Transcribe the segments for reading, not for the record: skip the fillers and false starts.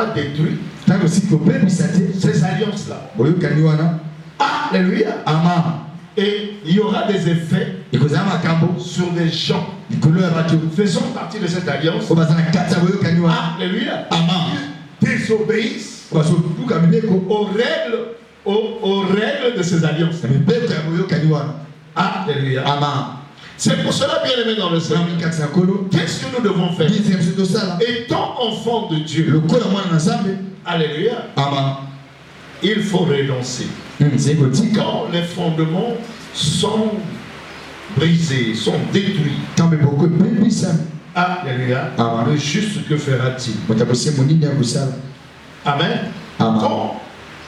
pas détruit ces alliances-là. Alléluia. Et il y aura des effets sur des gens faisant partie de cette alliance. Alléluia. Ils désobéissent aux règles de ces alliances. Alléluia. C'est pour cela, bien aimé dans le Seigneur, qu'est-ce que nous devons faire? Étant enfants de Dieu, alléluia, il faut renoncer. Quand les fondements sont brisés, sont détruits, alléluia, le juste que fera-t-il? Amen. Quand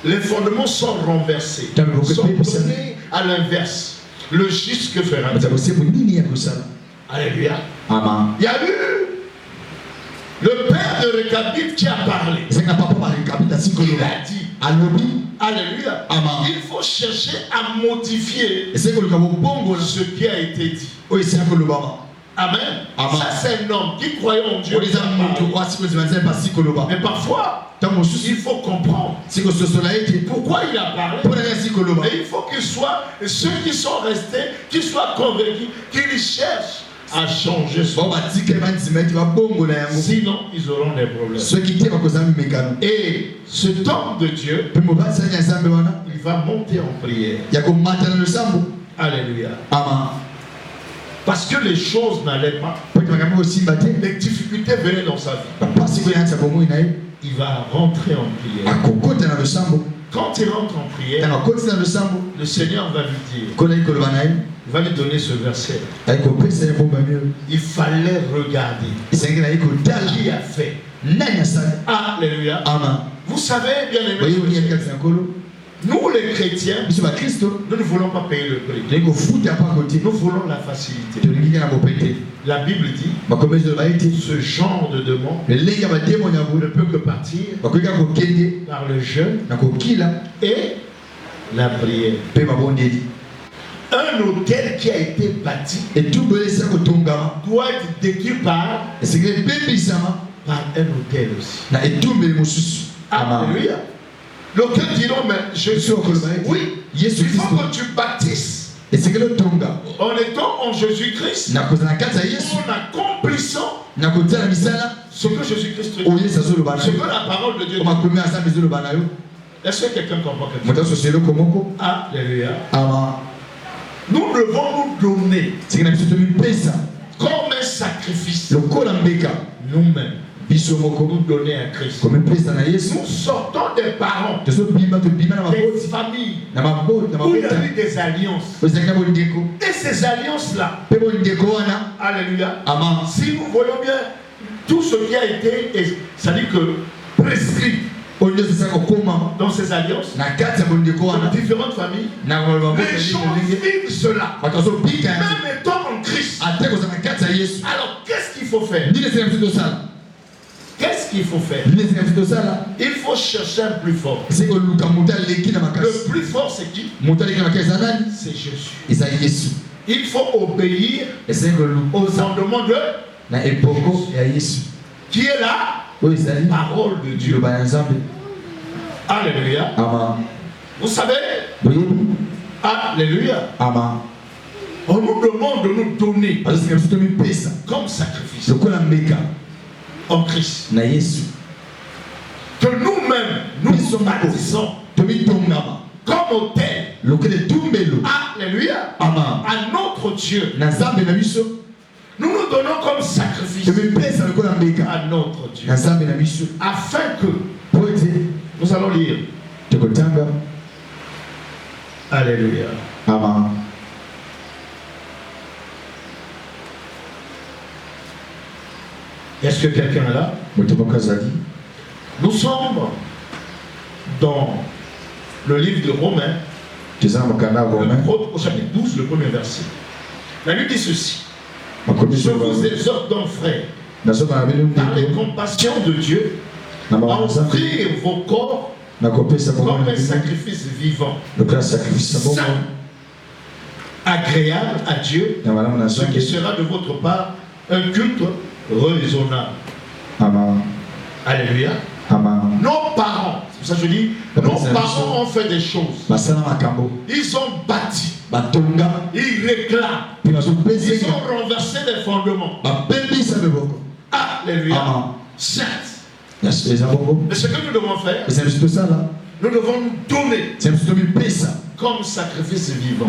les fondements sont renversés, sont donnés à l'inverse, le juste que fera-t-il? Alléluia. Il y a eu le père de Récabite qui a parlé. Il a dit, alléluia, il faut chercher à modifier ce qui a été dit. Amen. Ça, c'est un homme qui croyait en Dieu. Mais parfois, il faut comprendre pourquoi il a parlé. Et il faut que ceux qui sont restés, qui soient convaincus, qu'ils cherchent à changer son. Sinon, ils auront des problèmes. Et cet homme de Dieu, il va monter en prière. Alléluia. Parce que les choses n'allaient pas. Les difficultés venaient dans sa vie. Il va rentrer en prière. Quand il rentre en prière, le Seigneur va lui dire, il va lui donner ce verset. Il fallait regarder qui a fait. Alléluia. Vous savez, bien aimé, nous les chrétiens, nous ne voulons pas payer le prix. Nous voulons la facilité. La Bible dit, ce genre de demande ne peut que partir par le jeûne et la prière. Un hôtel qui a été bâti doit être détruit par un hôtel aussi. Alléluia. L'aucun diront, mais Jésus, oui, il faut que tu bâtisses en étant en Jésus-Christ, en accomplissant ce que Jésus-Christ dit, ce que la parole de Dieu dit. Est-ce que quelqu'un comprend quelque chose? Alléluia. Nous devons nous donner comme un sacrifice nous-mêmes. Nous donner à Christ. Nous sortons des parents, des familles où il y a eu des alliances. Et ces alliances-là, alléluia, si nous voyons bien tout ce qui a été, c'est-à-dire que prescrit dans ces alliances, dans différentes familles, les gens vivent cela, même étant en Christ. Alors qu'est-ce qu'il faut faire? Qu'est-ce qu'il faut faire? Il faut chercher un plus fort. Le plus fort, c'est qui? C'est Jésus. Il faut obéir aux fondements de Jésus, qui est la parole de Dieu. Alléluia. Vous savez? Alléluia. On nous demande de nous donner comme sacrifice en Christ. Que nous-mêmes, nous bâtissons comme autel. Alléluia. À notre Dieu. Nous nous donnons comme sacrifice à notre Dieu. Afin que nous allons lire. Alléluia. Est-ce que quelqu'un est là? Nous sommes dans le livre de Romains, au chapitre 12, le premier verset. La Bible dit ceci. Je vous exhorte donc, frères, par les compassions de Dieu, à offrir vos corps comme un sacrifice vivant, saint, agréable à Dieu, ce qui sera de votre part un culte raisonnable. Alléluia. Nos parents, c'est pour ça que je dis, nos parents ont fait des choses. Ils ont bâti. Ils réclament. Ils ont renversé les fondements. Alléluia. Certes. Mais ce que nous devons faire, nous devons nous donner comme sacrifice vivant.